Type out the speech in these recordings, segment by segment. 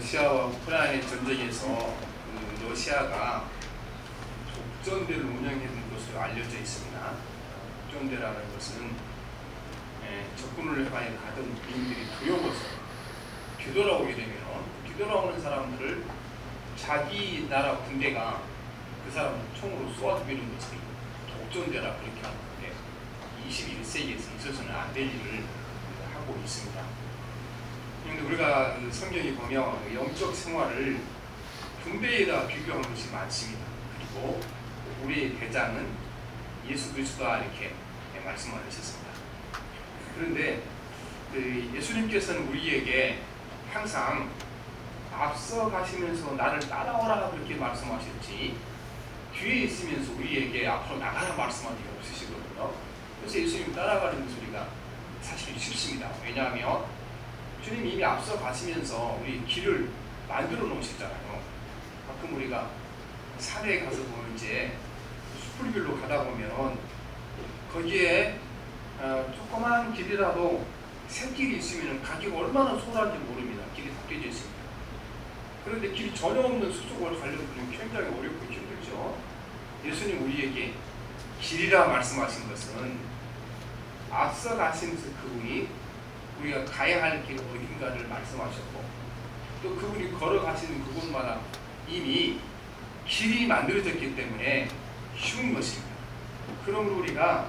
러시아와 우크라이나 전쟁에서 러시아가 독전대를 운영했는 것으로 알려져 있습니다. 독전대라는 것은 적군을 향해 가던兵들이 두려워서 뒤돌아오게 되면 뒤돌아오는 사람들을 자기 나라 군대가 그 사람을 총으로 쏘아 죽이는 것이 독전대라 그렇게 하는 건데 21세기에서 있어서는 안 될 일을 하고 있습니다. 그런데 우리가 성경에 보면 영적 생활을 군대에다 비교하는 것이 많습니다. 그리고 우리의 대장은 예수 그리스도다 이렇게 말씀을 하셨습니다. 그런데 예수님께서는 우리에게 항상 앞서 가시면서 나를 따라오라 그렇게 말씀하셨지 뒤에 있으면서 우리에게 앞으로 나가라 말씀한 적이 없으시거든요. 그래서 예수님 따라가는 소리가 사실 쉽습니다. 왜냐하면 주님이 이미 앞서 가시면서 우리 길을 만들어 놓으셨잖아요. 가끔 우리가 산에 가서 보면 이제 숲길로 가다 보면 거기에 조그만 길이라도 샛길이 있으면 가기가 얼마나 소란지 모릅니다. 길이 다 깨져 있습니다. 그런데 길이 전혀 없는 수족을 가려면 굉장히 어렵고 힘들죠. 예수님 우리에게 길이라 말씀하신 것은 앞서 가시면서 그분이 우리가 가야 할 길 어딘가를 말씀하셨고 또 그분이 걸어가시는 그곳마다 이미 길이 만들어졌기 때문에 쉬운 것입니다. 그러므로 우리가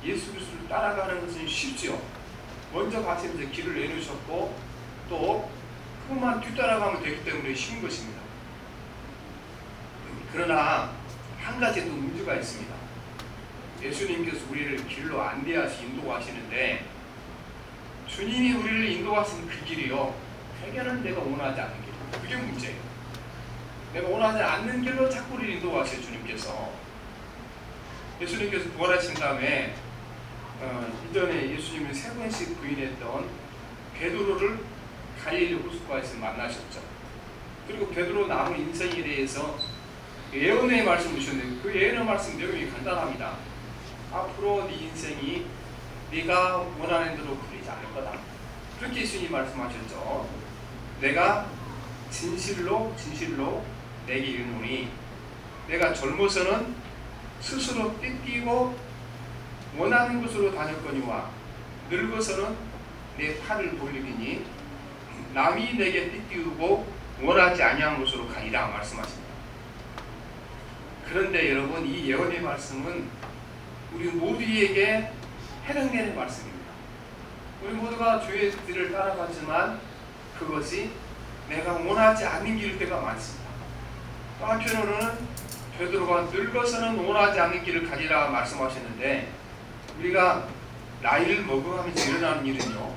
예수 그리스도를 따라가는 것은 쉽죠. 먼저 가시면서 길을 내놓으셨고 또 그것만 뒤따라가면 되기 때문에 쉬운 것입니다. 그러나 한 가지 또 문제가 있습니다. 예수님께서 우리를 길로 안내하시 인도하시는데 주님이 우리를 인도하시는 그 길이요 대개는 내가 원하지 않는 길, 그게 문제예요. 내가 원하지 않는 길로 자꾸 우리를 인도하셔요. 주님께서 부활하신 다음에 이전에 예수님을 3번씩 부인했던 베드로를 갈릴리 호숫가에서 만나셨죠. 그리고 베드로 남은 인생에 대해서 예언의 말씀을 주셨는데 그 예언의 말씀 내용이 간단합니다. 앞으로 네 인생이 네가 원하는 대로 풀리지 않을 거다. 그렇게 예수님이 말씀하셨죠. 내가 진실로 내게 이르노니 내가 젊어서는 스스로 띠띠고 원하는 곳으로 다녔거니와 늙어서는 내 팔을 돌리리니 남이 내게 띠띠우고 원하지 아니한 곳으로 가리라 말씀하십니다. 그런데 여러분 이 예언의 말씀은 우리 모두에게 해당되는 말씀입니다. 우리 모두가 주의 길을 따라가지만 그것이 내가 원하지 않는 길일 때가 많습니다. 또 한편으로는 베드로가 늙어서는 원하지 않는 길을 가리라 말씀하셨는데 우리가 나이를 먹어가면서 일어나는 일은요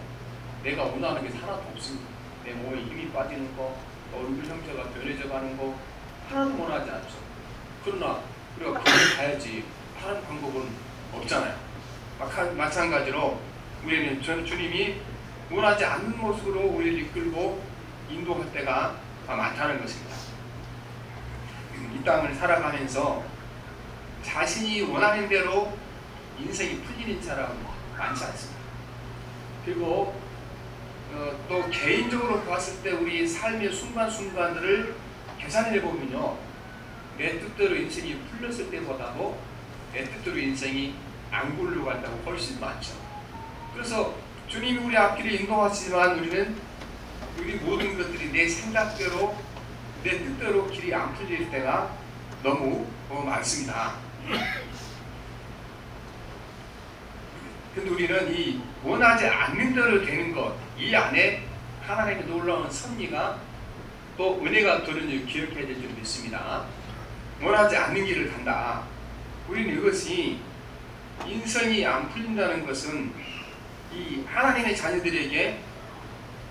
내가 원하는 게 하나도 없습니다. 내 몸에 힘이 빠지는 거, 얼굴 형태가 변해져 가는 거 하나도 원하지 않죠. 그러나 우리가 길을 가야지 하는 방법은 없잖아요. 마찬가지로 우리는 주님이 원하지 않는 모습으로 우리를 이끌고 인도할 때가 많다는 것입니다. 이 땅을 살아가면서 자신이 원하는 대로 인생이 풀리는 사람은 많지 않습니다. 그리고 또 개인적으로 봤을 때 우리 삶의 순간순간들을 계산해 보면요 내 뜻대로 인생이 풀렸을 때보다도 내 뜻대로 인생이 안 굴러간다고 훨씬 많죠. 그래서 주님이 우리 앞길을 인도하시지만 우리는 우리 모든 것들이 내 생각대로 내 뜻대로 길이 안 풀릴 때가 너무 많습니다. 근데 우리는 이 원하지 않는 대로 되는 것, 이 안에 하나님의 놀라운 섭리가 또 은혜가 들은 기억해야 될 줄 믿습니다. 원하지 않는 길을 간다. 우리는 이것이 인생이 안 풀린다는 것은 이 하나님의 자녀들에게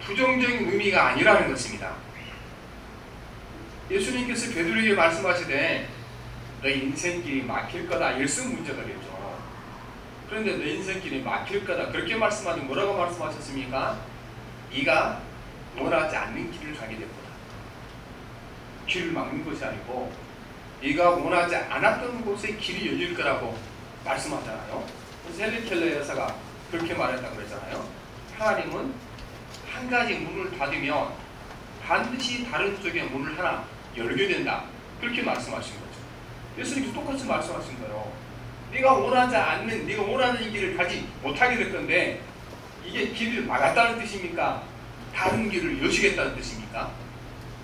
부정적인 의미가 아니라는 것입니다. 예수님께서 베드로에게 말씀하시되 너의 인생길이 막힐 거다. 일승 문제가 되죠. 그런데 너 인생길이 막힐 거다. 그렇게 말씀하니 뭐라고 말씀하셨습니까? 네가 원하지 않는 길을 가게 될 거다. 길을 막는 것이 아니고 네가 원하지 않았던 곳에 길이 열릴 거라고 말씀하잖아요. 그래서 헬리 켈러 여사가 그렇게 말했다고 그랬잖아요. 하나님은 한 가지 문을 닫으면 반드시 다른 쪽에 문을 하나 열게 된다. 그렇게 말씀하신 거죠. 예수님께서 똑같이 말씀하신 거예요. 네가 원하지 않는, 네가 원하는 길을 가지 못하게 될 건데 이게 길을 막았다는 뜻입니까? 다른 길을 여시겠다는 뜻입니까?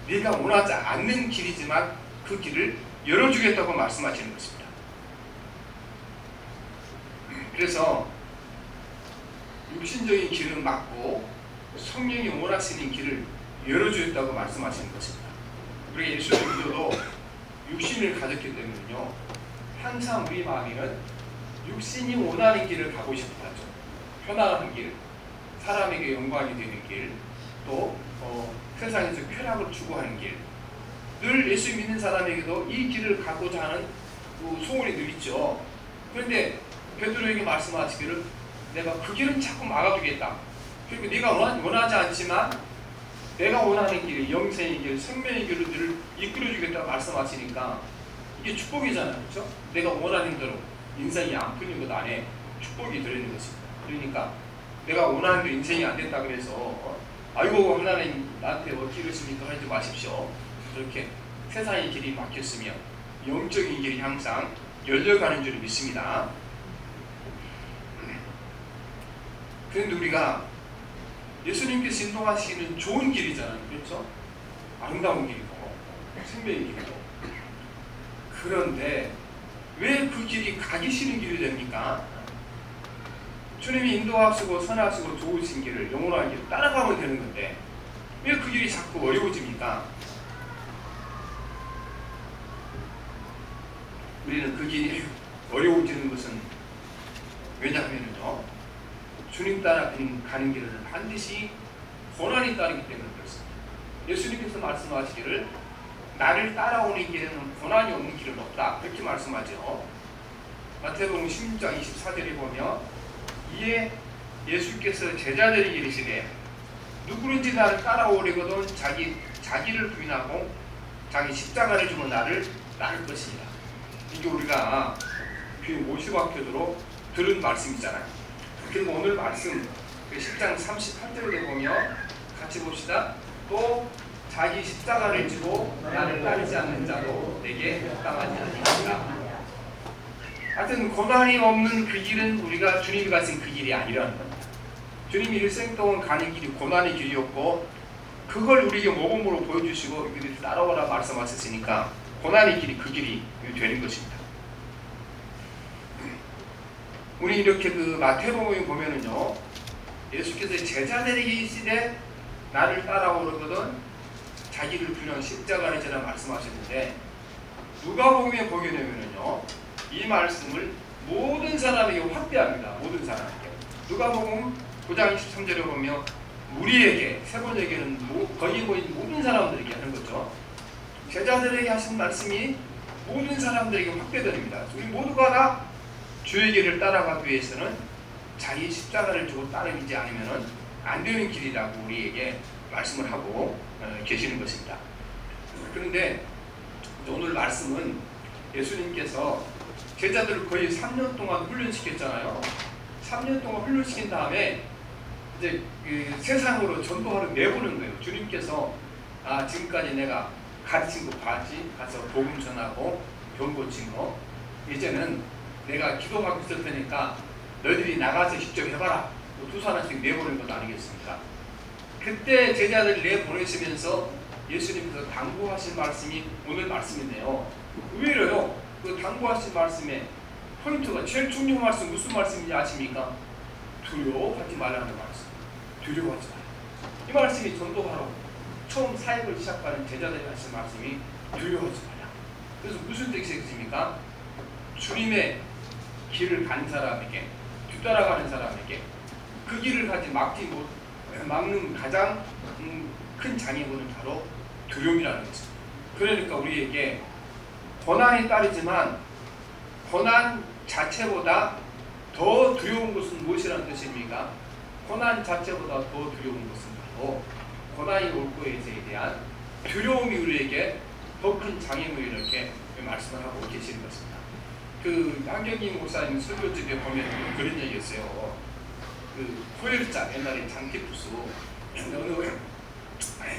네가 원하지 않는 길이지만 그 길을 열어주겠다고 말씀하시는 것입니다. 그래서 육신적인 길은 막고 성령이 원하시는 길을 열어주겠다고 말씀하시는 것입니다. 우리 예수를 믿어도 육신을 가졌기 때문에요, 항상 우리 마음에는 육신이 원하는 길을 가고 싶어 하죠. 편안한 길, 사람에게 영광이 되는 길, 또 세상에서 쾌락을 추구하는 길, 늘 예수 믿는 사람에게도 이 길을 가고자 하는 소원이 늘 있죠. 그런데 베드로에게 말씀하시기를 내가 그 길은 자꾸 막아두겠다. 그리고 네가 원하지 않지만 내가 원하는 길, 영생의 길, 생명의 길을 늘 이끌어주겠다 말씀하시니까 이게 축복이잖아요. 그렇죠? 내가 원하는 대로 인생이 안 풀린 것 안에 축복이 들어있는 것입니다. 그러니까 내가 원하는 대로 인생이 안 됐다 그래서 아이고 하나님 나한테 어떻게 이러십니까 하지 마십시오. 그렇게 세상의 길이 막혔으며 영적인 길이 항상 열려가는 줄 믿습니다. 그런데 우리가 예수님께서 인도하시는 좋은 길이잖아요. 그렇죠? 아름다운 길이고 생명의 길이고. 그런데 왜 그 길이 가기 싫은 길이 됩니까? 주님이 인도하시고 선하시고 좋으신 길을, 영원한 길을 따라가면 되는 건데 왜 그 길이 자꾸 어려워집니까? 우리는 그 길이 어려워지는 것은 왜냐하면요, 주님 따라 가는 길은 반드시 고난이 따르기 때문에 그렇습니다. 예수님께서 말씀하시기를 나를 따라오는 길에는 고난이 없는 길은 없다. 그렇게 말씀하죠. 마태복음 16장 24절에 보면 이에 예수께서 제자들에게 이르시되 누구든지 나를 따라오려거든 자기를 부인하고 자기 십자가를 주고 나를 따를 것이니라. 이게 우리가 교회 모시학교로 들은 말씀이잖아요. 그리고 오늘 말씀 10장 38절에 보면 같이 봅시다. 또 자기 십자가를 지고 나를 따르지 않는 자도 내게 합당하지 아니하리라. 하여튼 고난이 없는 그 길은 우리가 주님이 가신 그 길이 아니라는 겁니다. 주님이 일생 동안 가는 길이 고난의 길이었고 그걸 우리에게 모범으로 보여주시고 이들이 따라오라 말씀하셨으니까 고난의 길이 그 길이 되는 것입니다. 우리 이렇게 그 마태복음에 보면은요, 예수께서 제자들에게 이르시되 나를 따라오려거든 자기를 부인하고 십자가를 지라 말씀하셨는데 누가복음에 보게 되면은요, 이 말씀을 모든 사람에게 확대합니다. 모든 사람에게. 누가복음 9장 23절에 보면 우리에게, 세 번역에는 거기 모인 모든 사람들에게 하는 거죠. 제자들에게 하신 말씀이 모든 사람들에게 확대됩니다. 우리 모두가 다 주의 길을 따라가기 위해서는 자기 십자가를 주고 따르지 않으면 안 되는 길이라고 우리에게 말씀을 하고 계시는 것입니다. 그런데 오늘 말씀은 예수님께서 제자들을 거의 3년 동안 훈련시켰잖아요. 3년 동안 훈련시킨 다음에 이제 그 세상으로 전도하러 내보는 거예요. 주님께서 지금까지 내가 가르친 거 봤지? 가서 복음 전하고 병 고친 거, 이제는 내가 기도하고 있을 테니까 너희들이 나가서 직접 해봐라. 두 사람씩 내보낸 것 아니겠습니까? 그때 제자들 내보내시면서 예수님께서 당부하신 말씀이 오늘 말씀이네요. 의외로요, 그 당부하신 말씀의 포인트가 제일 중요한 말씀 무슨 말씀인지 아십니까? 두려워하지 말라는 말씀. 두려워하지 말라. 이 말씀이 전도하러 처음 사역을 시작하는 제자들이 하신 말씀이 두려워하지 말라. 그래서 무슨 뜻이겠습니까? 주님의 길을 가는 사람에게, 뒤따라가는 사람에게 그 길을 가지 막는 가장 큰 장애물은 바로 두려움이라는 것입니다. 그러니까 우리에게 고난이 따르지만 고난 자체보다 더 두려운 것은 무엇이라는 뜻입니까? 고난 자체보다 더 두려운 것은 바로 고난이 올 것에 대한 두려움이 우리에게 더 큰 장애물이 이렇게 말씀을 하고 계시는 것입니다. 그 양경임 목사님 설교집에 보면 그런 얘기 했어요. 그 호열자, 옛날에 장티푸스 어느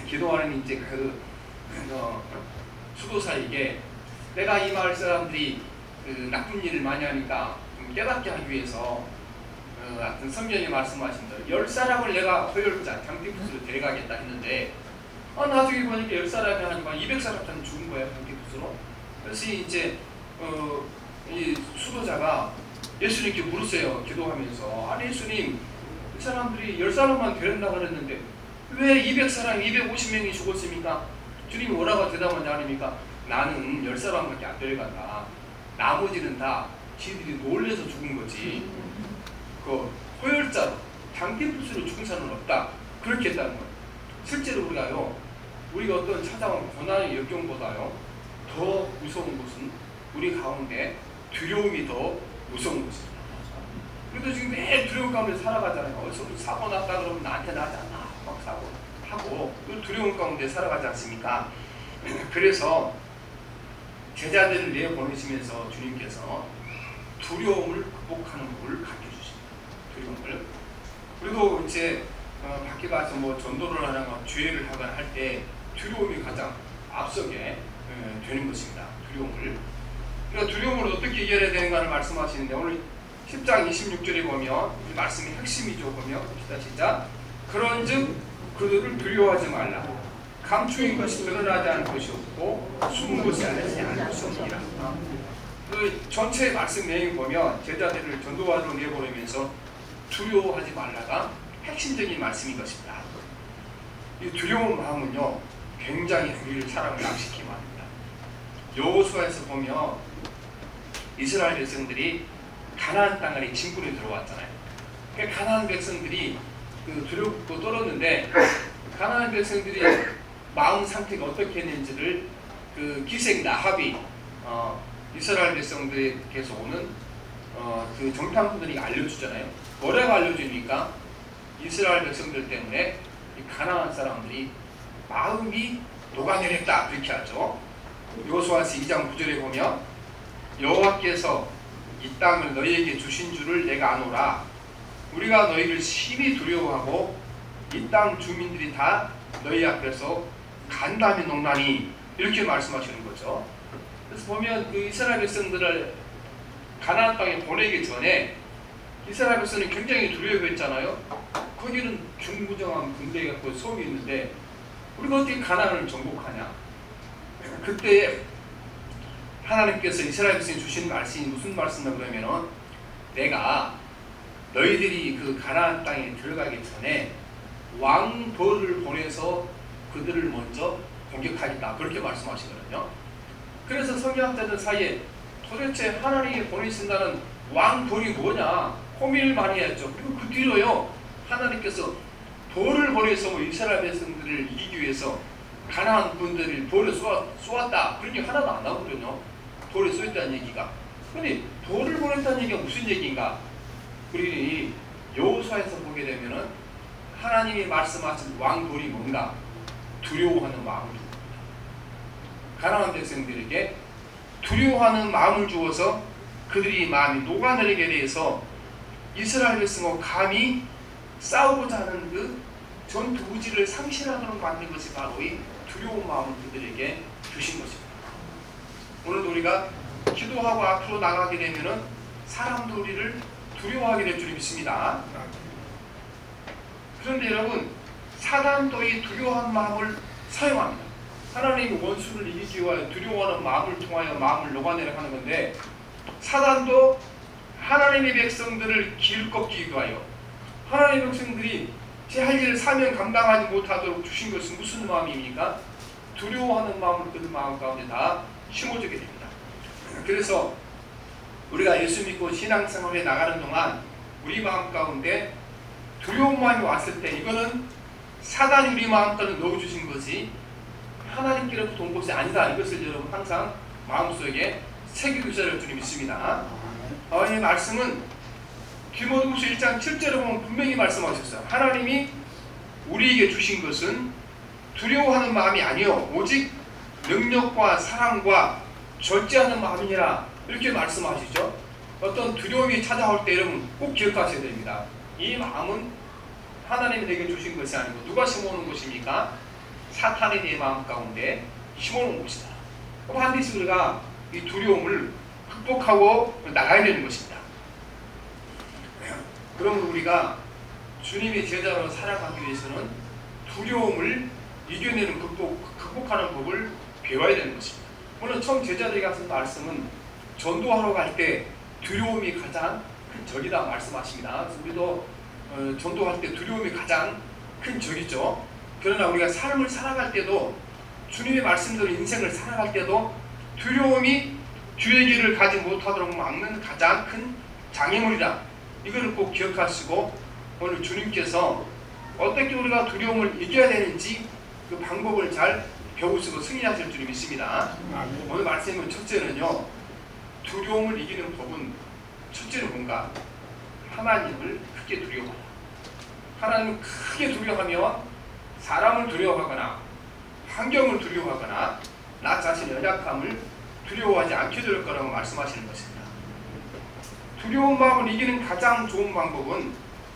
기도하는 이제 수도사에게 내가 이 마을 사람들이 나쁜 일을 많이 하니까 깨닫게 하기 위해서 하여튼 성경에 말씀하신 대로 10사람을 내가 허혈자 장기부스로 데려가겠다 했는데 나중에 보니까 10사람이 아니고 200사람까지 죽은 거야 장기부스로. 그래서 이제 이 수도자가 예수님께 물으세요. 기도하면서 아니 예수님 이 사람들이 10사람만 데려간다고 그랬는데 왜 200사람 250명이 죽었습니까? 주님이 뭐라고 대답하지 않습니까? 나는 10사람밖에 안 데려간다. 나머지는 다 지들이 놀래서 죽은 거지. 그 호혈자로 장기부스로 죽은 사람은 없다. 그렇게 했다는 거예요. 실제로 우리가 어떤 찾아온 고난의 역경보다요 더 무서운 것은 우리 가운데 두려움이 더 무서운 것입니다. 그래도 지금 매일 두려움 가운데 살아가잖아요. 어디서 사고 났다 그러면 나한테 나지 않나 막 사고 하고 두려움 가운데 살아가지 않습니까? 그래서 제자들을 내보내시면서 주님께서 두려움을 극복하는 법을 가르쳐주십니다. 두려움을. 그리고 이제 밖에 가서 뭐 전도를 하거나 주회를 하거나 할 때 두려움이 가장 앞서게 되는 것입니다. 두려움을. 그러니까 두려움을 어떻게 이겨내야 되는가를 말씀하시는데 오늘 10장 26절에 보면 이 말씀의 핵심이죠. 보면 봅시다. 시작. 그런즉 그들을 두려워하지 말라. 감추인 것이 드러나지 않을 것이 없고 숨은 것이 아니지 않을 것이 없느니라. 그 전체의 말씀 내용 보면 제자들을 전도하러 내보내면서 두려워하지 말라가 핵심적인 말씀인 것입니다. 이 두려운 마음은요 굉장히 우리를 사람을 낙시키게 합니다. 여호수아에서 보면 이스라엘 백성들이 가나안 땅에 진군에 들어왔잖아요. 그 가나안 백성들이 두렵고 떨었는데 가나안 백성들이 마음 상태가 어떻게 했는지를 기생 라합이 이스라엘 백성들에게서 오는 그 정탐꾼들이 알려주잖아요. 뭐라고 알려줍니까? 이스라엘 백성들 때문에 이 가나안 사람들이 마음이 녹아내렸다 그렇게 하죠. 여호수아서 2장 9절에 보면 여호와께서 이 땅을 너희에게 주신 줄을 내가 아노라. 우리가 너희를 심히 두려워하고 이 땅 주민들이 다 너희 앞에서 간담이 녹나니 이렇게 말씀하시는 거죠. 그래서 보면 그 이스라엘 백성들을 가나안 땅에 보내기 전에 이스라엘 백성은 굉장히 두려워했잖아요. 거기는 중부정한 군대가 있고 섬이 있는데 우리가 어떻게 가나안을 정복하냐. 그때 하나님께서 이스라엘 백성에 주신 말씀이 무슨 말씀이냐 그러면은 내가 너희들이 그 가나안 땅에 들어가기 전에 왕벌을 보내서 그들을 먼저 공격하겠다 그렇게 말씀하시거든요. 그래서 성경학자들 사이에 도대체 하나님이 보내신다는 왕벌이 뭐냐 고민을 많이 했죠. 그리고 그 뒤로요 하나님께서 벌을 보내서 이스라엘 백성들을 이기기 위해서 가나안 분들을 벌을 쏘았다 그런 게 하나도 안 나오거든요. 벌에 쏘였다는 얘기가. 근데 벌을 보냈다는 얘기가 무슨 얘기인가? 우리 여호수아에서 보게 되면은 하나님이 말씀하신 왕벌이 뭔가 두려워하는 마음을 줍니다. 가나안 백성들에게 두려워하는 마음을 주어서 그들이 마음이 녹아내리게 돼서 이스라엘 백성과 감히 싸우고자 하는 그 전투 의지를 상실하도록 만든 것이 바로 이 두려운 마음을 그들에게 주신 것입니다. 오늘 우리가 기도하고 앞으로 나가게 되면은 사람도 우리를 두려워하게 될 줄 믿습니다. 그런데 여러분 사단도 이 두려워한 마음을 사용합니다. 하나님의 원수를 이기기 위하여 두려워하는 마음을 통하여 마음을 녹아내려 하는 건데 사단도 하나님의 백성들을 길꺾기 위하여 하나님의 백성들이 제 할 일을 사명 감당하지 못하도록 주신 것은 무슨 마음입니까? 두려워하는 마음을 그 마음 가운데 다 심어주게 됩니다. 그래서 우리가 예수 믿고 신앙생활에 나가는 동안 우리 마음 가운데 두려운 마음이 왔을 때 이거는 사단이 우리 마음 가운데 넣어주신 것이 하나님께로부터 온 것이 아니다. 이것을 여러분 항상 마음속에 새겨두셔야 할 줄 믿습니다. 이 말씀은 디모데후서 1장 7절에 보면 분명히 말씀하셨어요. 하나님이 우리에게 주신 것은 두려워하는 마음이 아니요 오직 능력과 사랑과 절제하는 마음이니라 이렇게 말씀하시죠. 어떤 두려움이 찾아올 때 여러분 꼭 기억하셔야 됩니다. 이 마음은 하나님이 내게 주신 것이 아니고 누가 심어놓은 것입니까? 사탄의 내 마음 가운데 심어놓은 것이다. 반드시 우리가 이 두려움을 극복하고 나가야 되는 것입니다. 그럼 우리가 주님의 제자로 살아가기 위해서는 두려움을 이겨내는 극복하는 법을 배워야 되는 것입니다. 물론 처음 제자들이 같은 말씀은 전도하러 갈 때 두려움이 가장 큰 적이다 말씀하십니다. 그래서 우리도 전도할 때 두려움이 가장 큰 적이죠. 그러나 우리가 삶을 살아갈 때도 주님의 말씀대로 인생을 살아갈 때도 두려움이 주의 길을 가지 못하도록 막는 가장 큰 장애물이다. 이거를 꼭 기억하시고 오늘 주님께서 어떻게 우리가 두려움을 이겨야 되는지 그 방법을 잘 배우시고 승리하실 줄 믿습니다. 오늘 말씀은 첫째는요, 두려움을 이기는 법은 첫째는 뭔가? 하나님을 크게 두려워하라. 하나님을 크게 두려워하면 사람을 두려워하거나 환경을 두려워하거나 나 자신의 연약함을 두려워하지 않게 될 거라고 말씀하시는 것입니다. 두려운 마음을 이기는 가장 좋은 방법은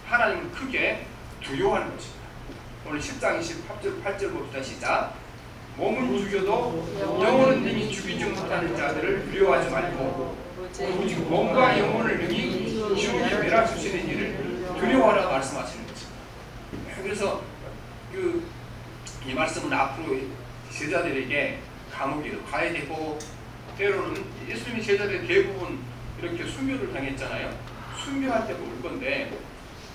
하나님을 크게 두려워하는 것입니다. 오늘 10장 28절 봅시다. 시작. 몸은 죽여도 영혼은 능히 죽이지 못하는 자들을 두려워하지 말고 오직 몸과 영혼을 능히 지옥에 멸하시는 일을 두려워하라 말씀하시는 것입니다. 그래서 이 말씀은 앞으로 제자들에게 감옥에 가야 되고, 때로는 예수님이 제자들 대부분 이렇게 순교를 당했잖아요. 순교할 때도 올 건데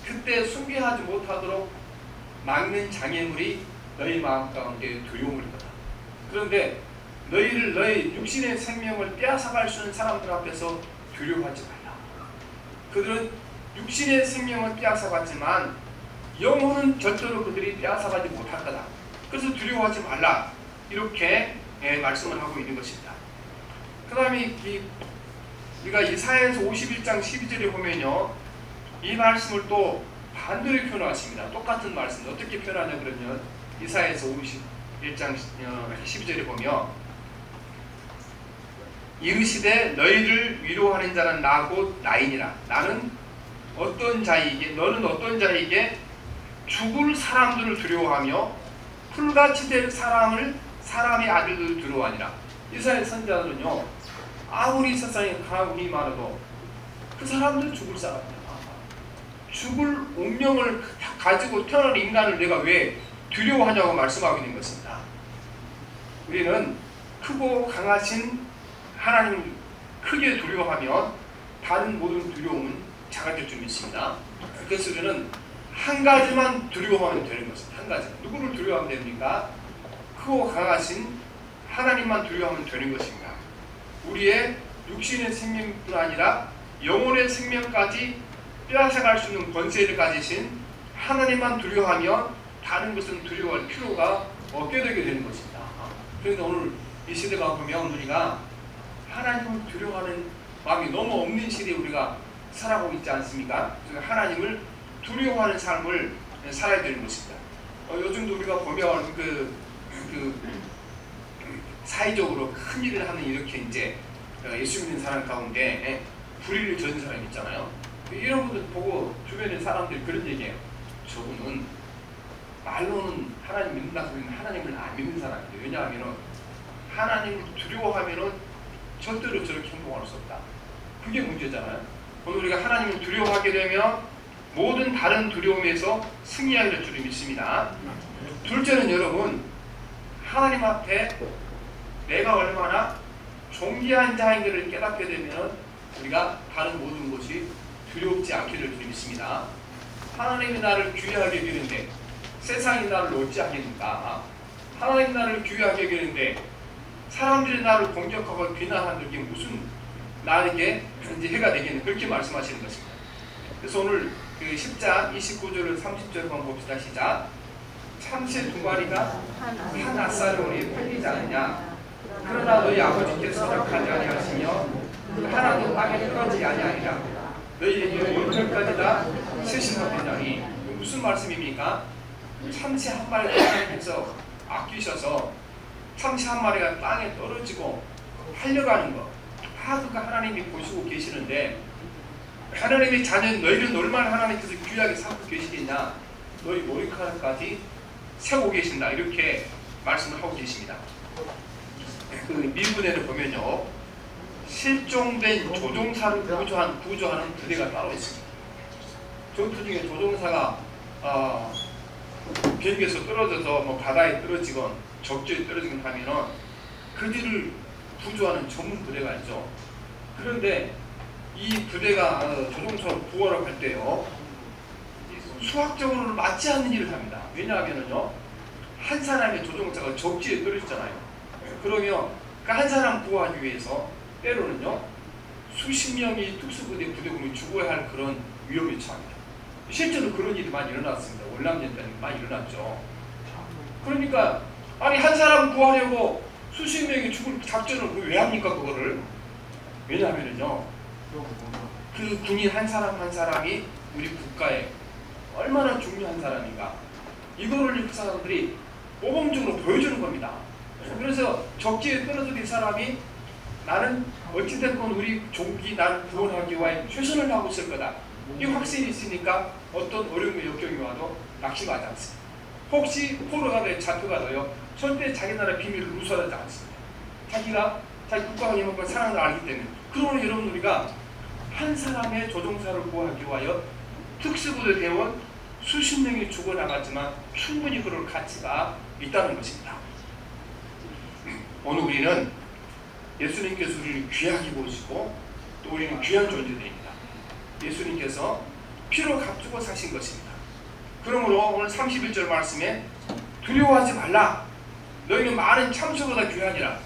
그때 순교하지 못하도록 막는 장애물이 너희 마음 가운데 두려움일 거다. 그런데 너희 육신의 생명을 빼앗아갈 수 있는 사람들 앞에서 두려워하지 말라. 그들은 육신의 생명을 빼앗아갔지만 영혼은 절대로 그들이 빼앗아가지 못할 거다. 그래서 두려워하지 말라. 이렇게 말씀을 하고 있는 것입니다. 그 다음에 우리가 이사야에서 51장 12절에 보면요, 이 말씀을 또 반대로 표현하십니다. 똑같은 말씀 어떻게 표현하냐 그러면 이사야에서 51장 12절에 보면 이르시되 너희를 위로하는 자는 나 곧 나이니라. 너는 어떤 자에게 죽을 사람들을 두려워하며 풀같이 될 사람의 아들들을 두려워하니라. 이스라엘 선지자들은요, 아무리 세상에 강하고 많아도 그 사람들은 죽을 사람이야. 죽을 운명을 가지고 태어난 인간을 내가 왜 두려워하냐고 말씀하고 있는 것입니다. 우리는 크고 강하신 하나님을 크게 두려워하면 다른 모든 두려움은 작아질 줄 믿습니다. 그래서 우리는 한 가지만 두려워하면 되는 것입니다. 한 가지. 누구를 두려워하면 됩니까? 크고 강하신 하나님만 두려워하면 되는 것입니다. 우리의 육신의 생명뿐 아니라 영혼의 생명까지 빼앗아갈 수 있는 권세를 가지신 하나님만 두려워하면 다른 것은 두려워할 필요가 없게 되게 되는 것입니다. 그런데 오늘 이 시대가 보면 우리가 하나님을 두려워하는 마음이 너무 없는 시대에 우리가 살아가고 있지 않습니까? 하나님을 두려워하는 삶을 살아야 되는 것입니다. 요즘도 우리가 보면 사회적으로 큰 일을 하는 이렇게 이제 예수 믿는 사람 가운데 불의를 저지른 사람 있잖아요. 이런 분들 보고 주변의 사람들이 그런 얘기해요. 저분은 말로는 하나님 믿는다 그러면 하나님을 안 믿는 사람이에요. 왜냐하면 하나님을 두려워하면 절대로 저렇게 행동할 수 없다. 그게 문제잖아요. 오늘 우리가 하나님을 두려워하게 되면 모든 다른 두려움에서 승리하게 될 줄 믿습니다. 둘째는 여러분, 하나님 앞에 내가 얼마나 존귀한 자인 것을 깨닫게 되면 우리가 다른 모든 것이 두렵지 않게 될 줄 믿습니다. 하나님이 나를 귀하게 여기는데 세상이 나를 어찌하겠는가? 하나님이 나를 귀하게 여기는데 사람들이 나를 공격하고 비난하는 게 무슨 나에게 이제 해가 되겠는, 그렇게 말씀하시는 것입니다. 그래서 오늘 10장 29절을 30절 한번 봅시다. 시작. 참새 두 마리가 한 아싸리온에 팔리지 않느냐? 그러나 너희 아버지께서 허락하지 아니하시며 하나도 땅에 떨어지지 아니하리라. 너희에게 온전까지 다 세심하되냐니. 무슨 말씀입니까? 참새 한 마리가 하나님께서 아끼셔서 참새 한 마리가 땅에 떨어지고 팔려가는 것, 다 그거 하나님이 보시고 계시는데, 하나님의 자녀인 너희는 얼마나 하나님께서 귀하게 삼고 계시겠냐? 너희 머리카락까지 세고 계신다. 이렇게 말씀을 하고 계십니다. 그 미군에는 보면요, 실종된 조종사를 구조하는 부대가 따로 있습니다. 전투 중에 조종사가 비행기에서 떨어져서 뭐 바다에 떨어지건 적지에 떨어지건 하면은 그들을 구조하는 전문 부대가 있죠. 그런데 이 부대가 조종사를 구하러 갈 때요, 수학적으로는 맞지 않는 일을 합니다. 왜냐하면은요, 한 사람의 조종사가 적지에 떨어지잖아요. 그러면 그 한 사람 구하기 위해서 때로는요, 수십 명이 특수부대 부대군이 죽어야 할 그런 위험에 처합니다. 실제로 그런 일이 많이 일어났습니다. 월남전 때는 많이 일어났죠. 그러니까 아니 한 사람 구하려고 수십 명이 죽을 작전을 왜 합니까 그거를? 왜냐하면은요, 그 군인 한 사람 한 사람이 우리 국가에 얼마나 중요한 사람인가, 이거를 그 사람들이 모범적으로 보여주는 겁니다. 그래서 적지에 떨어진 사람이 나는 어찌됐건 우리 종기 나를 구원하기 위해 최선을 다하고 있을 거다, 이 확신이 있으니까 어떤 어려움의 역경이 와도 낙심하지 않습니다. 혹시 포로가 돼 잡혀가도요, 절대 자기 나라 비밀을 누설하지 않습니다. 자기가 자기 국가가 이만큼 사랑을 알기 때문에. 그러면 여러분, 우리가 한 사람의 조종사를 구하기 위하여 특수부대 대원 수십 명이 죽어나갔지만 충분히 그럴 가치가 있다는 것입니다. 오늘 우리는 예수님께서 우리를 귀하게 보시고 또 우리는 귀한 존재들입니다. 예수님께서 피로 값주고 사신 것입니다. 그러므로 오늘 31절 말씀에 두려워하지 말라, 너희는 많은 참소보다 귀하니라.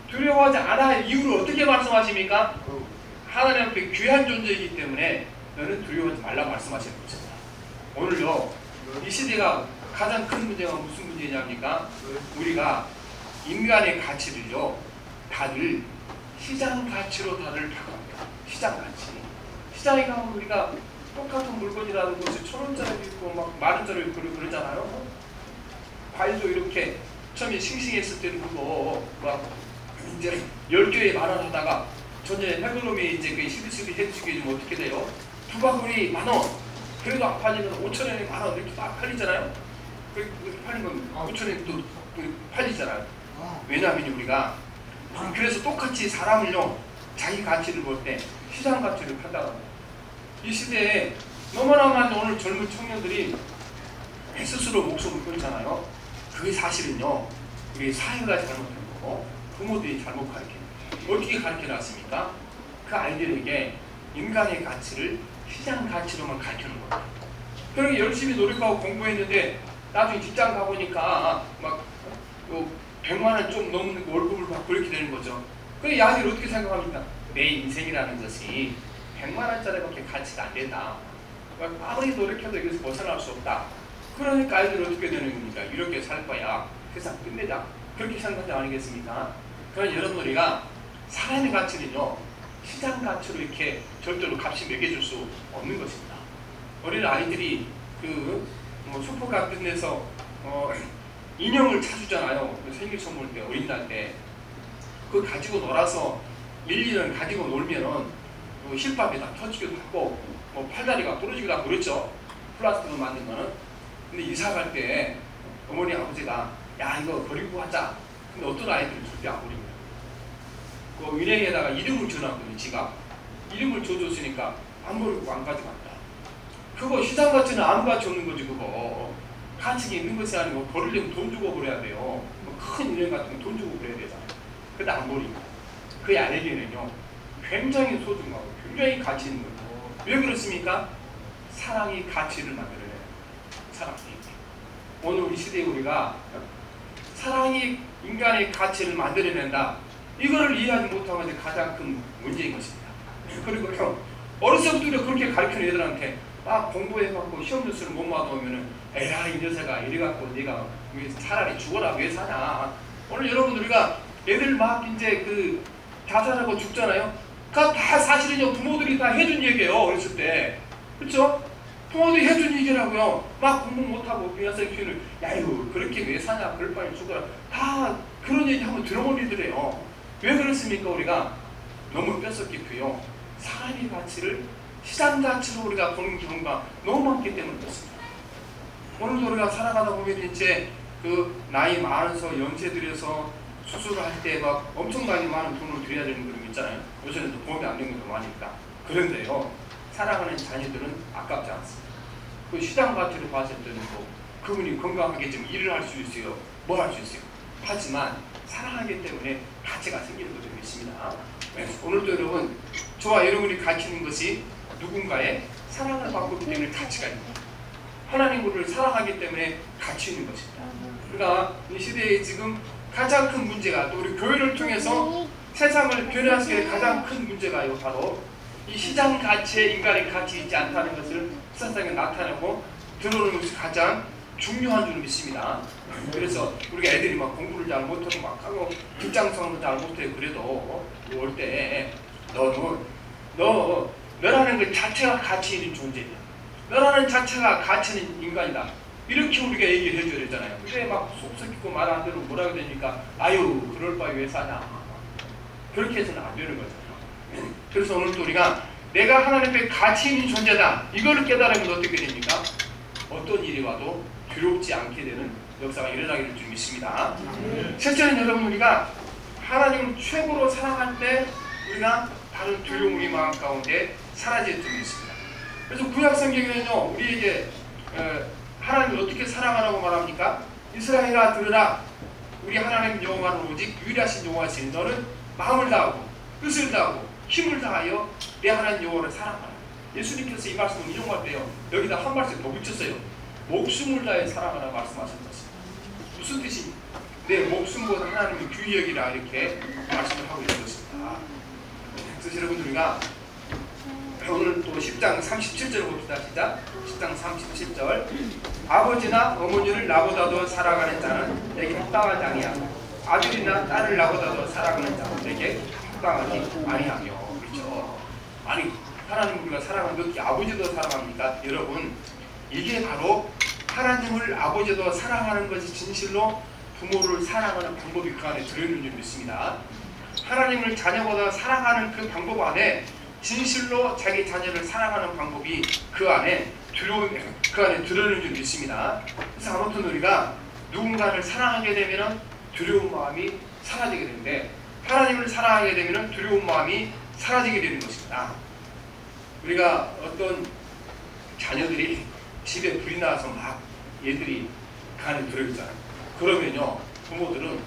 두려워하지 않아야 할 이유를 어떻게 말씀하십니까? 하나님 앞에 귀한 존재이기 때문에 너는 두려워하지 말라 말씀하시는 것입니다. 오늘요, 이 시대가 가장 큰 문제가 무슨 문제냐입니까? 우리가 인간의 가치를요, 다들 시장 가치로 다들 바꿔합니다. 시장 가치. 시장에 가면 우리가 똑같은 물건이라는 것이 1,000원짜리도 있고 막 만원짜리도 있고 그러잖아요. 과일도 이렇게 처음에 싱싱했을 때는 그거 막 이제 10개에 만원 하다가 전에 해그놈이 이제 그 시비시비 해주게 좀 어떻게 돼요? 두 바구니 만원. 그래도 안 팔리면 5,000원에 만원 이렇게 막 팔리잖아요. 그렇게 팔리면 5,000원에 또 팔리잖아요. 왜냐하면 우리가 그래서 똑같이 사람을요, 자기 가치를 볼 때 시장 가치를 판다고 합니다. 이 시대에 너무나 많은 오늘 젊은 청년들이 스스로 목숨을 끊잖아요. 그게 사실은요, 우리 사회가 잘못한 거고 부모들이 잘못 가르쳐요. 어떻게 가르쳐놨습니까? 그 아이들에게 인간의 가치를 시장 가치로만 가르치는 거예요. 그렇게 열심히 노력하고 공부했는데 나중에 직장 가보니까 막 100만 원 좀 넘는 월급을 받고 이렇게 되는 거죠. 그럼 이 아이들이 어떻게 생각합니까? 내 인생이라는 것이 100만 원짜리밖에 가치가 안 된다. 아무리 노력해도 여기서 벗어날 수 없다. 그러니까 아이들은 어떻게 되는 겁니까? 이렇게 살 거야. 세상 끝내자. 그렇게 생각하지 않겠습니까? 그러나 여러분, 우리가 사람의 가치는요, 시장 가치로 이렇게 절대로 값이 매겨줄 수 없는 것입니다. 어린 아이들이 슈퍼 같은 데서 인형을 사주잖아요. 생일 선물 때, 어린날 때. 그거 가지고 놀아서 1, 2년 가지고 놀면은 힐밥에 다 터지기도 하고 팔다리가 부러지기도 하고 그랬죠. 플라스틱으로 만든 거는. 근데 이사 갈 때 어머니 아버지가 야 이거 버리고 가자. 근데 어떤 아이들은 절대 안 버립니다. 그 은행에다가 이름을 줘놨거든요. 지가 이름을 줘줬으니까 안 버리고 안 가져간다. 그거 시장 가치는 아무 가치 없는 거지. 그거 가치가 있는 것이 아니고 버리려면 돈 주고 버려야 돼요. 큰 은행 같은 거 돈 주고 버려야 되잖아요. 근데 안 버립니다. 그 아이에게는요, 굉장히 소중하고 굉장히 가치 있는 거죠. 왜 그렇습니까? 사랑이 가치를 만들어내요. 사랑이. 오늘 우리 시대에 우리가 사랑이 인간의 가치를 만들어낸다, 이거를 이해하지 못하고 이제 가장 큰 문제인 것입니다. 그리고 어렸을 때부터 그렇게 가르치는 애들한테 막 공부해갖고 시험 점수를 못 받아오면은 에라 이 녀석아 이래갖고 네가 왜 차라리 죽어라 왜 사냐. 오늘 여러분, 우리가 애들 막 이제 자살하고 죽잖아요. 그거 다 사실은요, 부모들이 다 해준 얘기예요. 어렸을 때. 그렇죠? 부모들이 해준 얘기라고요. 막 공부 못하고 그 녀석 키우는 야유 그렇게 왜 사냐, 그럴 바에 죽어라. 다 그런 얘기 한번 들어보리더래요. 왜 그렇습니까? 우리가 너무 뼛속 깊이요, 사람의 가치를 시장 가치로 우리가 보는 경우가 너무 많기 때문에 그렇습니다. 오늘도 우리가 살아가다 보면 이제 그 나이 많아서 연세 들여서 수술을 할 때 막 엄청나게 많은 돈을 들여야 되는 그런 거 있잖아요. 요새는 또 보험이 안 되는 것도 많으니까. 그런데요, 사랑하는 자녀들은 아깝지 않습니다. 그 시장 가치로 봤을 때는 뭐 그분이 건강하게 좀 일을 할 수 있어요. 뭘 할 수 있어요. 하지만 사랑하기 때문에 가치가 생기는 것도 있습니다. 오늘도 여러분, 저와 여러분이 가치는 것이 누군가의 사랑을 받고 있기 때문에 가치가 있습니다. 하나님을 사랑하기 때문에 가치 있는 것입니다. 그러니까 이 시대에 지금 가장 큰 문제가, 또 우리 교회를 통해서 세상을 변화할 수 있는 가장 큰 문제가요, 바로 이 시장 가치에 인간의 가치 있지 않다는 것을 세상에 나타내고 드러내는 것이 가장 중요한 줄 믿습니다. 그래서 우리가 애들이 막 공부를 잘 못하고 막 하고 직장 생활도 잘 못해요. 그래도 올 때 너라는 것 자체가 가치 있는 존재야. 너라는 자체가 가치 있는 인간이다. 이렇게 우리가 얘기를 해줘야 되잖아요. 근데 막 속 썩이고 말 안 들으면 뭐라고 되니까 아유 그럴 바에 왜 사냐. 그렇게 해서는 안 되는 거잖아요. 그래서 오늘 또 우리가 내가 하나님 앞에 가치 있는 존재다. 이거를 깨달으면 어떻게 됩니까? 어떤 일이 와도 두렵지 않게 되는 역사가 일어나게 될 줄 믿습니다. 실제로 여러분, 우리가 하나님을 최고로 사랑할 때 우리가 다른 두려움 우리 마음 가운데 사라질 줄 믿습니다. 그래서 구약 성경에는요, 우리에게 하나님을 어떻게 사랑하라고 말합니까? 이스라엘아 들으라. 우리 하나님 여호와는 오직 유일하신 여호와시니 너는 마음을 다하고 뜻을 다하고 힘을 다하여 내 하나님 여호와를 사랑하라. 예수님께서 이 말씀을 인용할 때요, 여기다 한 말씀 더 붙였어요. 목숨을 다해 사랑하라 말씀하셨습니다. 무슨 뜻이? 내 목숨보다 하나님을 귀히 여기라 이렇게 말씀을 하고 있는 것입니다. 그래서 여러분, 우리가 오늘 또 10장 37절 봅시다. 시작. 10장 37절. 아버지나 어머니를 나보다도 사랑하는 자는 내게 합당하지 아니하며 아들이나 딸을 나보다도 사랑하는 자는 내게 합당하지 아니하며. 그렇죠? 아니, 하나님 우리가 사랑하는 것 아버지도 사랑합니까? 여러분, 이게 바로 하나님을 아버지도 사랑하는 것이 진실로 부모를 사랑하는 방법이 그 안에 들어있는 줄 믿습니다. 하나님을 자녀보다 사랑하는 그 방법 안에 진실로 자기 자녀를 사랑하는 방법이 그 안에 들어있는 줄 믿습니다. 그래서 아무튼 우리가 누군가를 사랑하게 되면 두려운 마음이 사라지게 되는데, 하나님을 사랑하게 되면 두려운 마음이 사라지게 되는 것입니다. 우리가 어떤 자녀들이 집에 불이 나서 막 얘들이 그 안에 들어있잖아요. 그러면요, 부모들은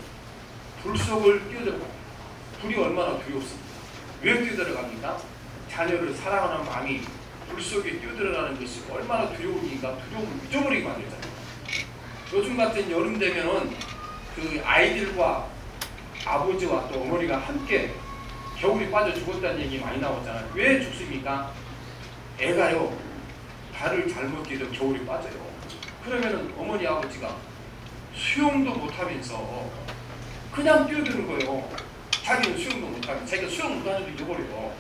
불 속을 뛰어들어갑니다. 불이 얼마나 두렵습니까? 왜 뛰어들어갑니까? 자녀를 사랑하는 마음이 불 속에 뛰어들어가는 것이 얼마나 두려우니까 두려움을 잊어버리게 만들잖아요. 요즘 같은 여름 되면은 그 아이들과 아버지와 또 어머니가 함께 겨울에 빠져 죽었다는 얘기 많이 나오잖아요. 왜 죽습니까? 애가요, 발을 잘못 뛰어도 겨울에 빠져요. 그러면은 어머니 아버지가 수영도 못하면서 그냥 뛰어드는 거예요. 자기는 수영도 못하면, 자기가 수영 못하는 줄 잊어버려요.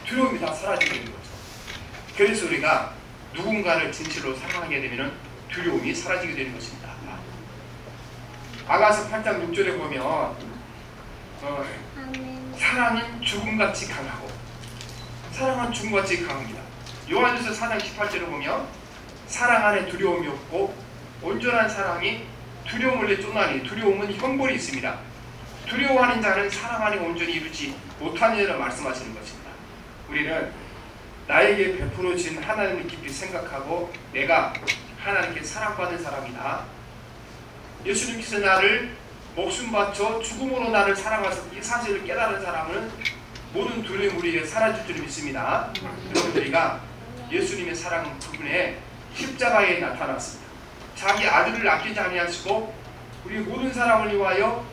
두려움이 다 사라지게 되는 거죠. 그래서 우리가 누군가를 진실로 사랑하게 되면 두려움이 사라지게 되는 것입니다. 아가서 8장 6절에 보면 사랑은 죽음같이 강하고, 사랑은 죽음같이 강합니다. 요한일서 4장 18절에 보면 사랑 안에 두려움이 없고 온전한 사랑이 두려움을 내쫓나니 두려움은 형벌이 있습니다. 두려워하는 자는 사랑 안에 온전히 이루지 못하느니라 말씀하시는 것입니다. 우리는 나에게 베풀어진 하나님을 깊이 생각하고 내가 하나님께 사랑받는 사람이다. 예수님께서 나를 목숨 바쳐 죽음으로 나를 사랑하셔서 이 사실을 깨달은 사람은 모든 두려움 우리에게 사라질 줄 믿습니다. 여러분들이가 예수님의 사랑은 그분의 십자가에 나타났습니다. 자기 아들을 아끼지 아니하시고 우리 모든 사람을 위하여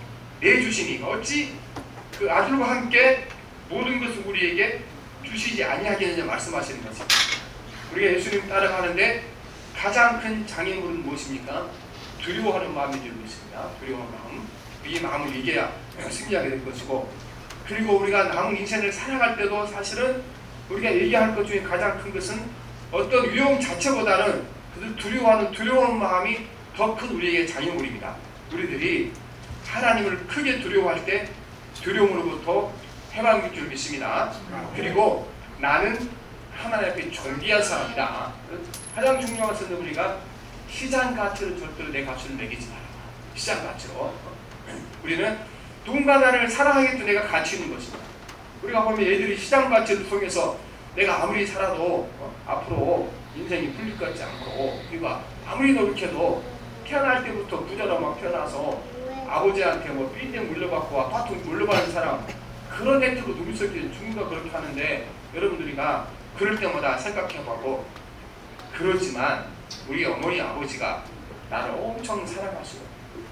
내주시니 어찌 그 아들과 함께 모든 것을 우리에게 주시지 아니하겠느냐 말씀하시는 것입니다. 우리가 예수님 따라가는데 가장 큰 장애물은 무엇입니까? 두려워하는 마음인 줄 믿습니다. 두려워하는 마음. 이 마음을 이겨야 승리하게 될 것이고, 그리고 우리가 남은 인생을 살아갈 때도 사실은 우리가 얘기할 것 중에 가장 큰 것은 어떤 위험 자체보다는 그들 두려워하는 두려운 마음이 더 큰 우리에게 장애물입니다. 우리들이 하나님을 크게 두려워할 때 두려움으로부터 해방될 줄 믿습니다. 그리고 나는 하나님 앞에 존귀한 사람이다. 가장 중요한 것은 우리가 시장 가치를 절대로 내 가치를 매기지 마라. 시장가치로 우리는 누군가 나를 사랑하겠다 내가 가치 있는 것입니다. 우리가 보면 애들이 시장가치를 통해서 내가 아무리 살아도 앞으로 인생이 풀릴 것 같지 않고 우리가 아무리 노력해도 태어날 때부터 부자로 막 태어나서 아버지한테 뭐 빌딩 물려받고 아파트 물려받은 사람 그런 애들도 눈물 속에 죽는가 그렇게 하는데 여러분들이가 그럴 때마다 생각해보고 그러지만 우리 어머니 아버지가 나를 엄청 사랑하시고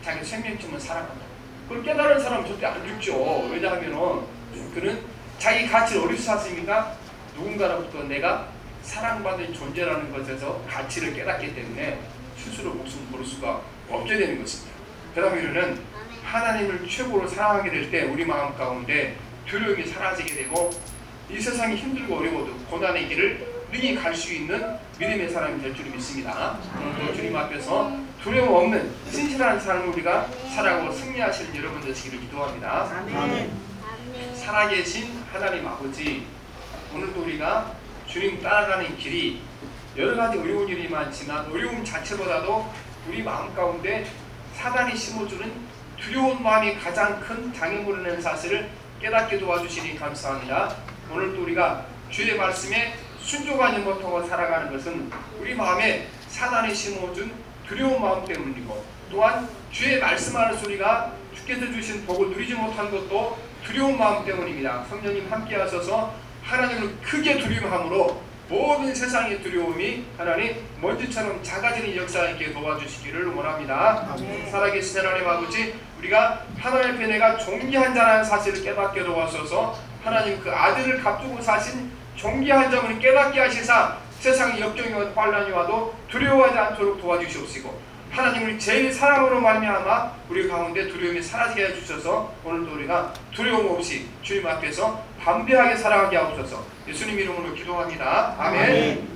자기 생명쯤은 사랑한다. 그걸 깨달은 사람은 절대 안 죽죠. 왜냐하면 그는 자기 가치를 어디서 샀습니까? 누군가로부터 내가 사랑받는 존재라는 것에서 가치를 깨닫기 때문에 스스로 목숨을 걸을 수가 없게 되는 것입니다. 그다음에 우리는 하나님을 최고로 사랑하게 될 때 우리 마음 가운데 두려움이 사라지게 되고 이 세상이 힘들고 어려워도 고난의 길을 능히 갈 수 있는 믿음의 사람이 될 줄 믿습니다. 오늘도 주님 앞에서 두려움 없는 신실한 삶을 우리가 살아가고 승리하시는 여러분 되시기를 기도합니다. 아멘. 살아계신 하나님 아버지, 오늘도 우리가 주님 따라가는 길이 여러 가지 어려운 일이 많지만 어려움 자체보다도 우리 마음 가운데 사단이 심어주는 두려운 마음이 가장 큰 장애물이라는 사실을 깨닫게 도와주시니 감사합니다. 오늘도 우리가 주의 말씀에 순종하지 못하고 살아가는 것은 우리 마음에 사단이 심어준 두려운 마음 때문이고 또한 주의 말씀하는 소리가 주께서 주신 복을 누리지 못한 것도 두려운 마음 때문입니다. 성령님 함께 하셔서 하나님을 크게 두려워함으로 모든 세상의 두려움이 하나님 먼지처럼 작아지는 역사가 있게 도와주시기를 원합니다. 아멘. 살아계신 하나님 아버지, 우리가 하나님 앞에 내가 존귀한 자라는 사실을 깨닫게 도와주셔서 하나님 그 아들을 값주고 사신 존귀한 점을 깨닫게 하시사 세상의 역경이 와도 환란이 와도 두려워하지 않도록 도와주시옵시고 하나님 우리 제일 사랑으로 말미암아 우리 가운데 두려움이 사라지게 해주셔서 오늘도 우리가 두려움 없이 주님 앞에서 담대하게 살아가게 하옵소서. 예수님 이름으로 기도합니다. 아멘.